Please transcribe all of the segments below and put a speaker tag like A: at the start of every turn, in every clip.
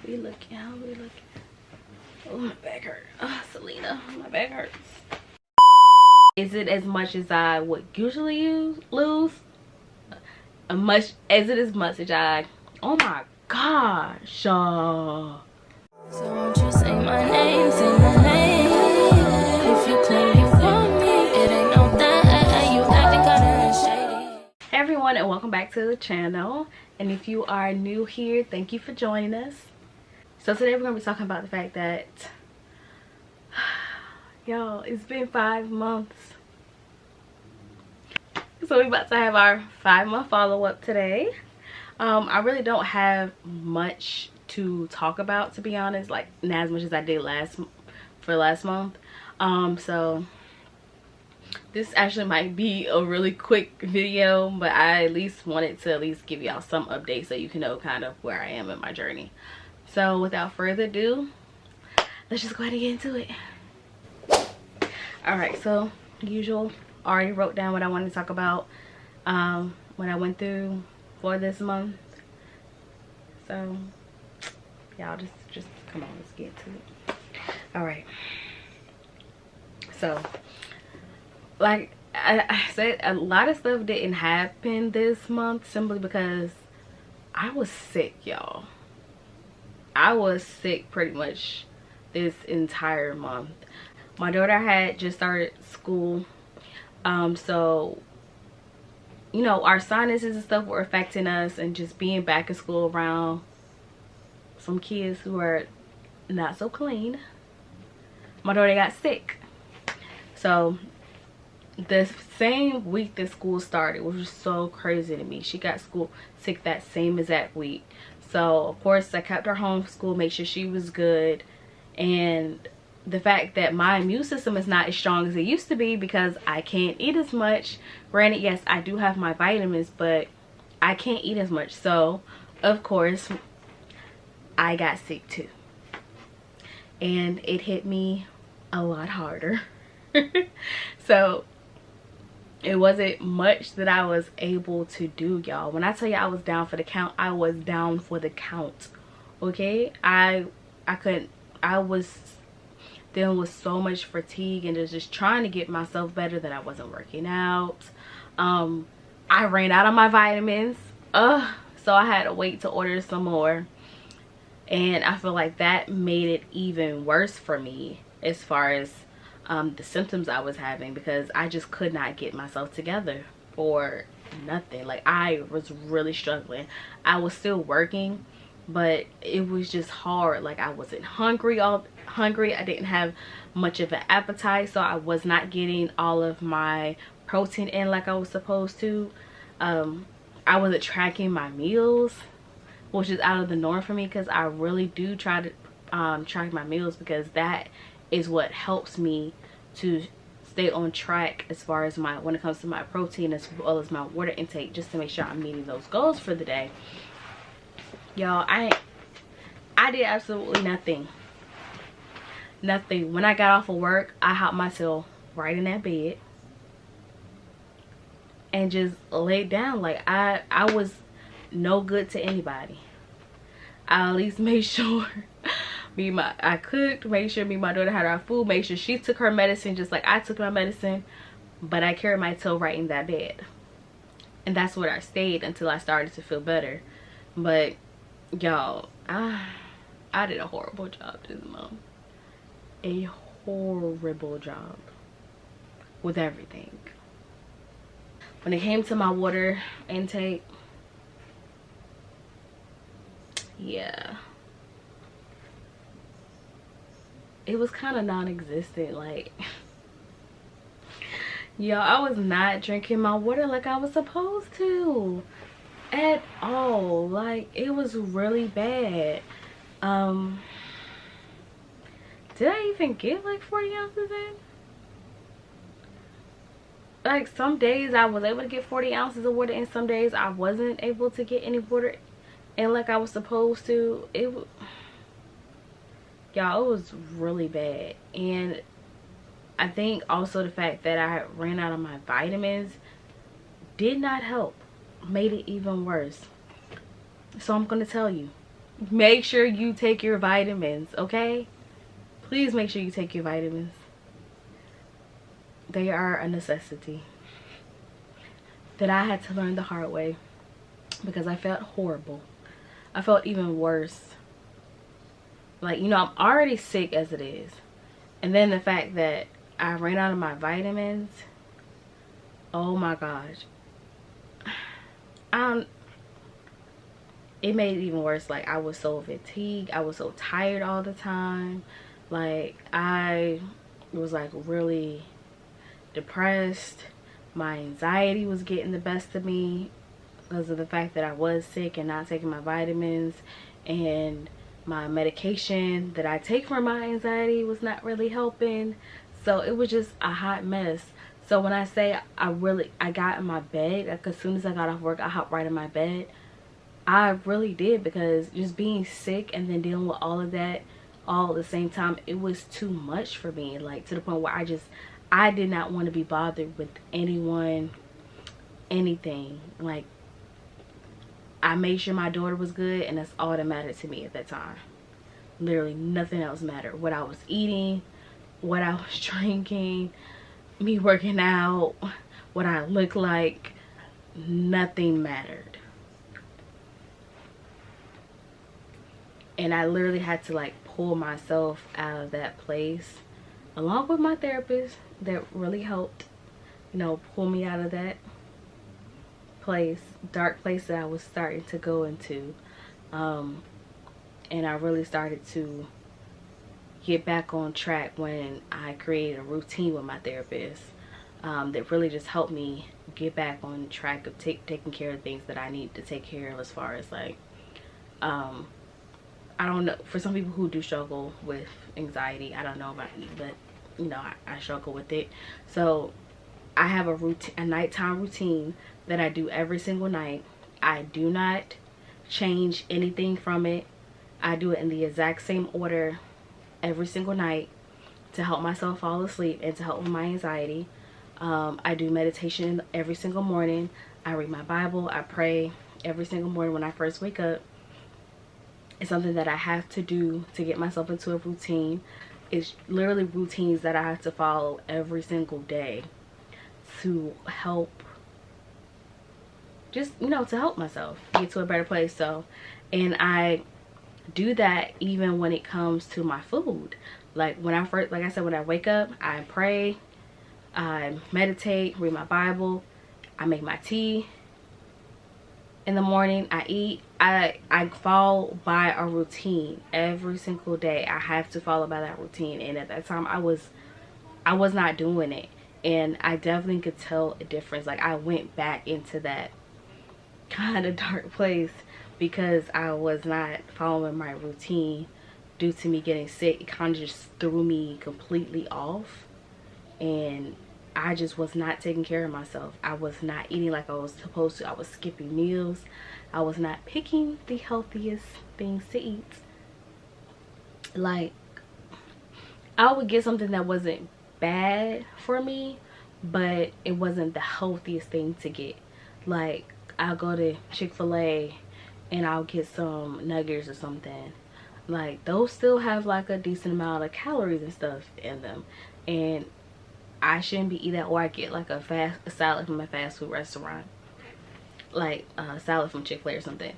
A: we looking? How we looking? Oh, my back hurt. Oh, Selena, my back hurts. Is it as much as I would usually lose? As much as I, oh my gosh. So won't you say my name, say my name. If you claim you want me, it ain't no that. You acting kinda shady. Hey everyone, and welcome back to the channel. And if you are new here, thank you for joining us. So today we're gonna be talking about the fact that y'all, it's been 5 months. So we're about to have our 5-month follow-up today. I really don't have much to talk about, to be honest, like not as much as I did last month. So this actually might be a really quick video, but I at least wanted to give y'all some updates so you can know kind of where I am in my journey. So without further ado, let's just go ahead and get into it. All right, so usual, already wrote down what I wanted to talk about, what I went through for this month. So y'all just come on, let's get to it. All right, so like I said, a lot of stuff didn't happen this month simply because I was sick, y'all. I was sick pretty much this entire month. My daughter had just started school, so you know, our sinuses and stuff were affecting us, and just being back in school around some kids who are not so clean, my daughter got sick. So the same week that school started, which was so crazy to me, she got sick that same exact week. So of course I kept her home from school, make sure she was good. And the fact that my immune system is not as strong as it used to be because I can't eat as much. Granted, yes, I do have my vitamins, but I can't eat as much. So of course I got sick too, and it hit me a lot harder. So it wasn't much that I was able to do, y'all. When I tell you I was down for the count, I was down for the count. Okay, I couldn't. I was dealing with so much fatigue and just trying to get myself better that I wasn't working out. I ran out of my vitamins, so I had to wait to order some more, and I feel like that made it even worse for me as far as the symptoms I was having, because I just could not get myself together for nothing. Like, I was really struggling. I was still working, but it was just hard. Like, I wasn't hungry. I didn't have much of an appetite, so I was not getting all of my protein in like I was supposed to. I wasn't tracking my meals, which is out of the norm for me, because I really do try to track my meals, because that is what helps me to stay on track as far as when it comes to my protein as well as my water intake, just to make sure I'm meeting those goals for the day. Y'all, I did absolutely nothing. When I got off of work, I hopped myself right in that bed and just laid down. Like, I was no good to anybody. I at least made sure I cooked, made sure me and my daughter had our food, made sure she took her medicine just like I took my medicine, but I carried my toe right in that bed. And that's where I stayed until I started to feel better. But y'all, I did a horrible job this month. A horrible job with everything. When it came to my water intake, yeah, it was kind of non-existent. Like, yo, I was not drinking my water like I was supposed to at all. Like, it was really bad. Did I even get like 40 ounces in? Like, some days I was able to get 40 ounces of water, and some days I wasn't able to get any water in like I was supposed to. Y'all, it was really bad. And I think also the fact that I ran out of my vitamins did not help, made it even worse. So I'm gonna tell you, make sure you take your vitamins, okay? Please make sure you take your vitamins. They are a necessity that I had to learn the hard way, because I felt horrible. I felt even worse. Like, you know, I'm already sick as it is. And then the fact that I ran out of my vitamins. Oh my gosh. It made it even worse. Like, I was so fatigued. I was so tired all the time. Like, I was like really depressed. My anxiety was getting the best of me because of the fact that I was sick and not taking my vitamins, and my medication that I take for my anxiety was not really helping. So it was just a hot mess. So when I say I got in my bed, like as soon as I got off work, I hopped right in my bed. I really did, because just being sick and then dealing with all of that all at the same time, it was too much for me. Like, to the point where I did not want to be bothered with anyone, anything. Like, I made sure my daughter was good, and that's all that mattered to me at that time. Literally nothing else mattered. What I was eating, what I was drinking, me working out, what I looked like, nothing mattered. And I literally had to like pull myself out of that place, along with my therapist that really helped, you know, pull me out of that place, dark place that I was starting to go into. And I really started to get back on track when I created a routine with my therapist that really just helped me get back on track of taking care of things that I need to take care of, as far as like I don't know, for some people who do struggle with anxiety, I don't know about you, but you know, I struggle with it. So I have a nighttime routine that I do every single night. I do not change anything from it. I do it in the exact same order every single night to help myself fall asleep and to help with my anxiety. I do meditation every single morning. I read my Bible. I pray every single morning when I first wake up. It's something that I have to do to get myself into a routine. It's literally routines that I have to follow every single day to help, just, you know, to help myself get to a better place. So, and I do that even when it comes to my food. Like when I first, like I said, when I wake up, I pray, I meditate, read my Bible, I make my tea. In the morning, I eat. I follow by a routine every single day. I have to follow by that routine. And at that time, I was not doing it, and I definitely could tell a difference. Like, I went back into that kind of dark place because I was not following my routine due to me getting sick. It kind of just threw me completely off, and I just was not taking care of myself. I was not eating like I was supposed to. I was skipping meals. I was not picking the healthiest things to eat. Like, I would get something that wasn't bad for me, but it wasn't the healthiest thing to get. Like, I'll go to Chick-fil-A and I'll get some nuggets or something. Like, those still have like a decent amount of calories and stuff in them, and I shouldn't be eating that. Or I get like a salad from a fast food restaurant, like a salad from Chick-fil-A or something.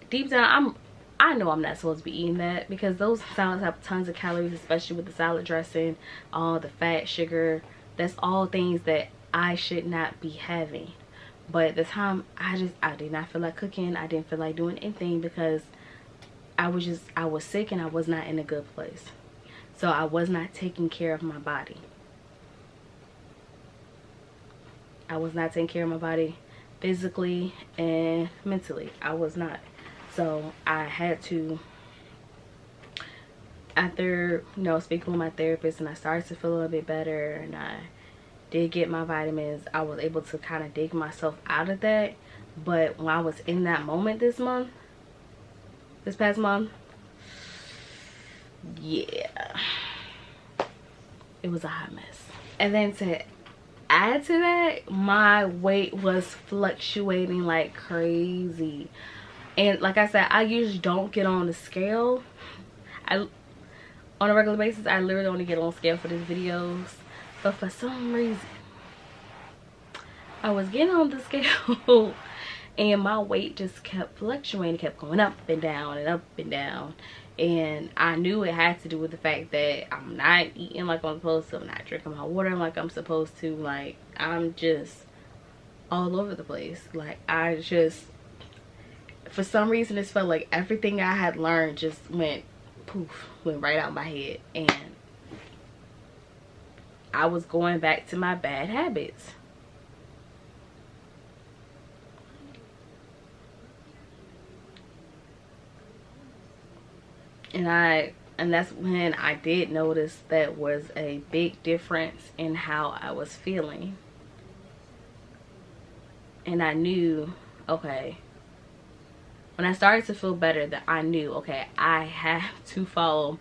A: Deep down, I know I'm not supposed to be eating that, because those salads have tons of calories, especially with the salad dressing, all the fat, sugar. That's all things that I should not be having. But at the time, I did not feel like cooking. I didn't feel like doing anything because I was sick and I was not in a good place. So I was not taking care of my body. I was not taking care of my body physically and mentally. I was not. So I had to, after, you know, speaking with my therapist, and I started to feel a little bit better, and I did get my vitamins, I was able to kind of dig myself out of that. But when I was in that moment this past month, yeah, it was a hot mess. And then to add to that, my weight was fluctuating like crazy. And like I said, I usually don't get on the scale. On a regular basis, I literally only get on scale for these videos. But for some reason, I was getting on the scale and my weight just kept fluctuating, kept going up and down and up and down. And I knew it had to do with the fact that I'm not eating like I'm supposed to, I'm not drinking my water like I'm supposed to. Like, I'm just all over the place. Like, I just, for some reason, it felt like everything I had learned just went poof, went right out my head. And I was going back to my bad habits. And that's when I did notice that was a big difference in how I was feeling. And I knew, okay, when I started to feel better, that I knew, okay, I have to follow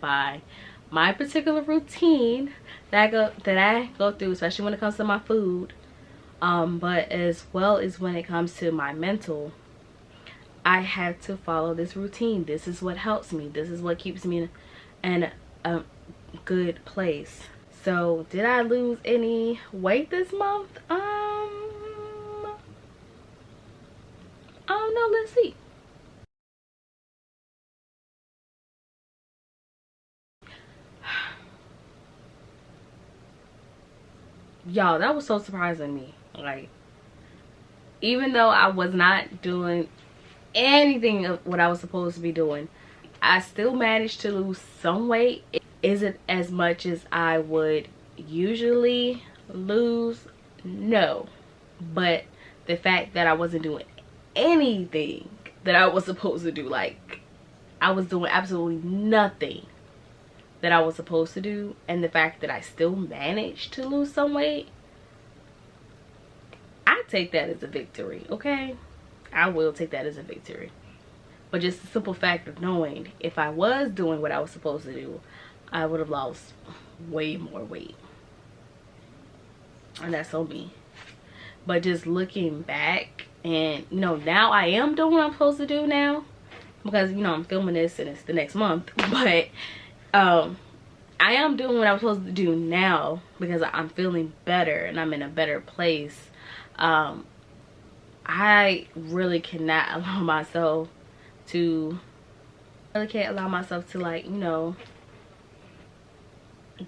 A: my particular routine that I go through, especially when it comes to my food, but as well as when it comes to my mental. I have to follow this routine. This is what helps me. This is what keeps me in a good place. So did I lose any weight this month? I don't know. Let's see. Y'all, that was so surprising to me. Like, even though I was not doing anything of what I was supposed to be doing, I still managed to lose some weight. It isn't as much as I would usually lose, no, but the fact that I wasn't doing anything that I was supposed to do, like I was doing absolutely nothing that I was supposed to do, and the fact that I still managed to lose some weight, I take that as a victory. Okay, I will take that as a victory. But just the simple fact of knowing if I was doing what I was supposed to do, I would have lost way more weight. And that's on me. But just looking back, and you know, now I am doing what I'm supposed to do now, because you know I'm filming this and it's the next month. But I am doing what I'm supposed to do now because I'm feeling better and I'm in a better place. I really cannot allow myself to, like, you know,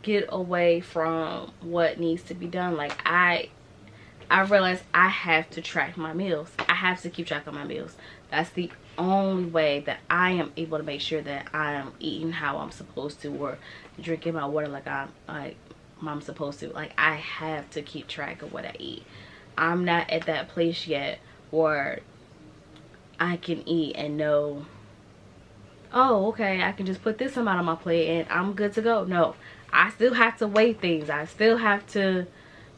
A: get away from what needs to be done. Like, I realized I have to track my meals. I have to keep track of my meals. That's the only way that I am able to make sure that I am eating how I'm supposed to, or drinking my water like I'm supposed to. Like, I have to keep track of what I eat. I'm not at that place yet where I can eat and know, oh, okay, I can just put this amount on my plate and I'm good to go. No, I still have to weigh things. I still have to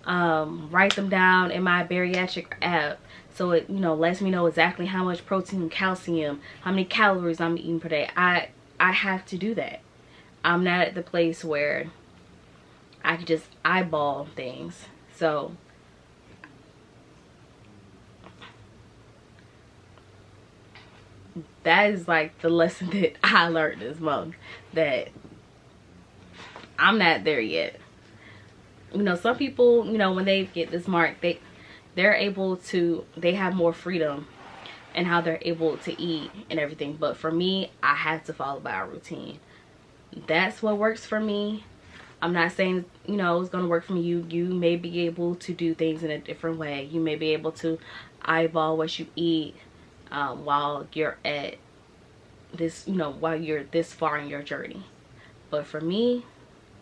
A: write them down in my bariatric app, so it, you know, lets me know exactly how much protein, calcium, how many calories I'm eating per day. I have to do that. I'm not at the place where I can just eyeball things. So that is like the lesson that I learned this month, that I'm not there yet. You know, some people, you know, when they get this mark, they're able to, they have more freedom in how they're able to eat and everything. But for me, I have to follow by a routine. That's what works for me. I'm not saying, you know, it's gonna work for you. You may be able to do things in a different way. You may be able to eyeball what you eat while you're at this, you know, while you're this far in your journey. But for me,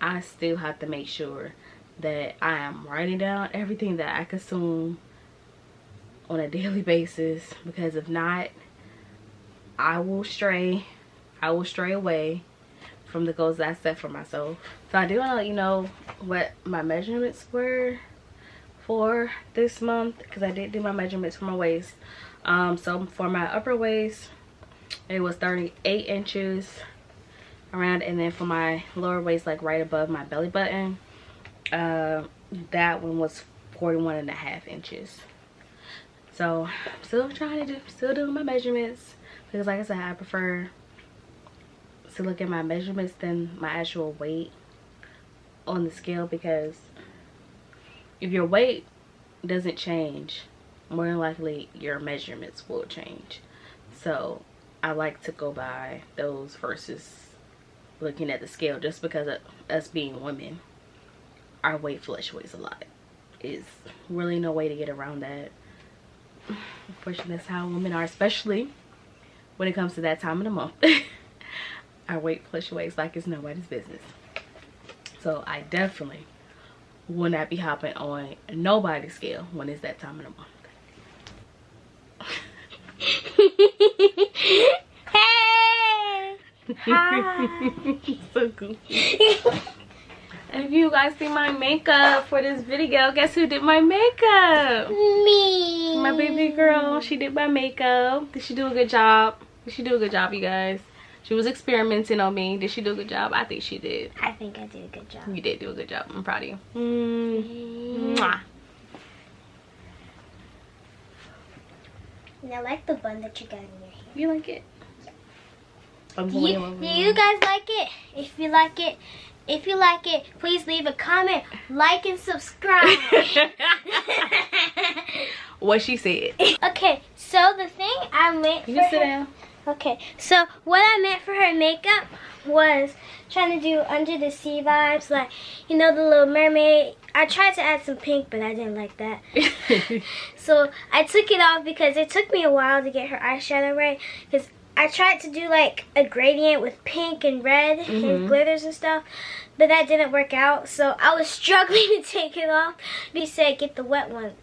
A: I still have to make sure that I am writing down everything that I consume on a daily basis, because if not, I will stray away from the goals that I set for myself. So I do want to let you know what my measurements were for this month, because I did do my measurements for my waist. So for my upper waist, it was 38 inches around, and then for my lower waist, like right above my belly button, that one was 41.5 inches. So I'm still doing my measurements, because like I said, I prefer to look at my measurements than my actual weight on the scale, because if your weight doesn't change, more than likely your measurements will change. So I like to go by those versus looking at the scale, just because of us being women, our weight fluctuates a lot. Is really no way to get around that. Unfortunately, that's how women are, especially when it comes to that time of the month. Our weight fluctuates like it's nobody's business. So I definitely will not be hopping on nobody's scale when it's that time of the month.
B: Hey! Hi!
A: So goofy. And if you guys see my makeup for this video, guess who did my makeup?
B: Me!
A: My baby girl. She did my makeup. Did she do a good job? Did she do a good job, you guys? She was experimenting on me. Did she do a good job? I think she did.
B: I think I did a good job.
A: You did do a good job. I'm proud of you.
B: Mwah. And I like the bun that you got in your hair.
A: You like it?
B: Do you guys like it? If you like it, please leave a comment, like, and subscribe.
A: What she said.
B: Okay, so the thing I meant for
A: You can sit down.
B: Okay, so what I meant for her makeup was trying to do under the sea vibes, like, you know, the Little Mermaid. I tried to add some pink, but I didn't like that. So I took it off because it took me a while to get her eyeshadow right, because I tried to do like a gradient with pink and red and glitters and stuff, but that didn't work out. So I was struggling to take it off. She said get the wet ones.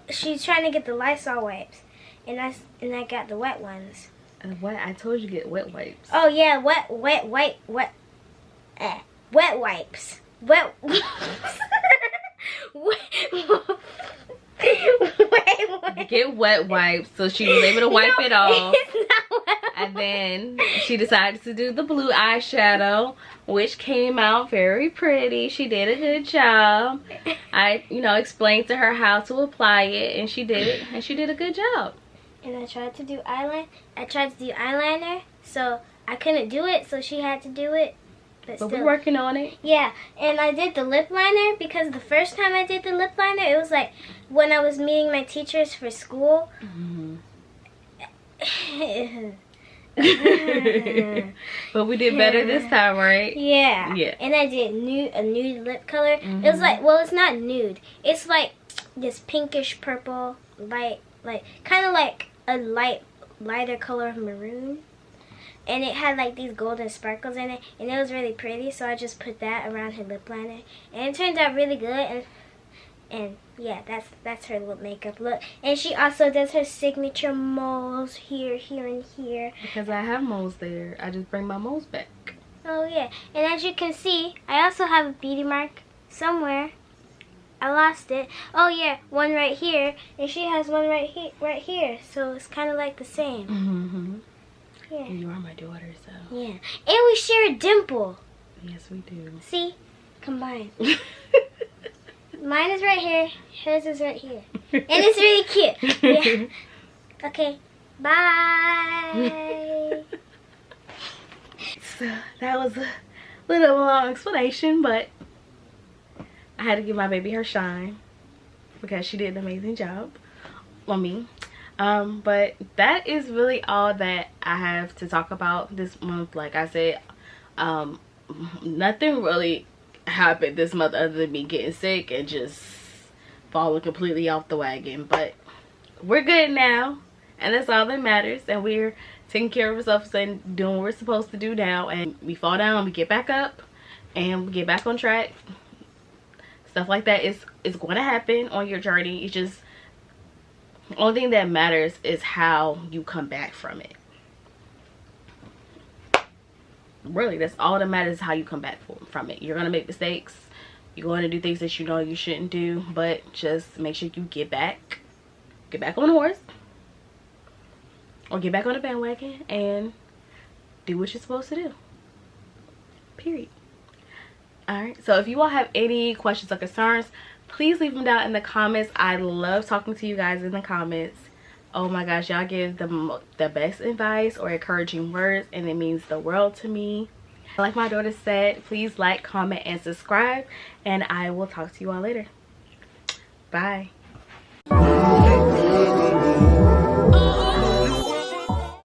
B: She's trying to get the Lysol wipes, and I got the wet ones.
A: What? I told you to get wet wipes.
B: Oh yeah, wet wipes. Wet wipes.
A: Get wet wipes, so she was able to wipe it off.
B: It's not wet.
A: And then she decided to do the blue eyeshadow, which came out very pretty. She did a good job. I, explained to her how to apply it, and she did it, and she did a good job.
B: And I tried to do eyeliner, so I couldn't do it, so she had to do it. But
A: we're working on it.
B: Yeah, and I did the lip liner because the first time I did the lip liner, it was like when I was meeting my teachers for school.
A: But we did better this time, right?
B: Yeah.
A: Yeah.
B: And I did a nude lip color. It was like, well, it's not nude. It's like this pinkish purple, light, like kind of like a lighter color of maroon. And it had like these golden sparkles in it, and it was really pretty, so I just put that around her lip liner, and it turned out really good. And yeah, that's her lip makeup look. And she also does her signature moles here, and here.
A: Because I have moles there, I just bring my moles back.
B: Oh yeah, and as you can see, I also have a beauty mark somewhere. I lost it. Oh yeah, one right here, and she has one right here. So it's kind of like the same. Yeah.
A: You are my daughter, so.
B: Yeah. And we share a dimple.
A: Yes, we do.
B: See? Combined. Mine is right here. Hers is right here. And it's really cute. Yeah. Okay. Bye.
A: So that was a little long explanation, but I had to give my baby her shine because she did an amazing job on me. But that is really all that I have to talk about this month. Like I said, nothing really happened this month other than me getting sick and just falling completely off the wagon. But we're good now, and that's all that matters. And we're taking care of ourselves and doing what we're supposed to do now. And we fall down, we get back up, and we get back on track. Stuff like that is going to happen on your journey. It's just, the only thing that matters is how you come back from it. Really, that's all that matters, is how you come back from it. You're going to make mistakes. You're going to do things that you know you shouldn't do. But just make sure you get back on the horse. Or get back on the bandwagon and do what you're supposed to do. Period. Alright, so if you all have any questions or concerns, please leave them down in the comments. I love talking to you guys in the comments. Oh my gosh, y'all give the best advice or encouraging words, and it means the world to me. Like my daughter said, please like, comment, and subscribe, and I will talk to you all later. Bye.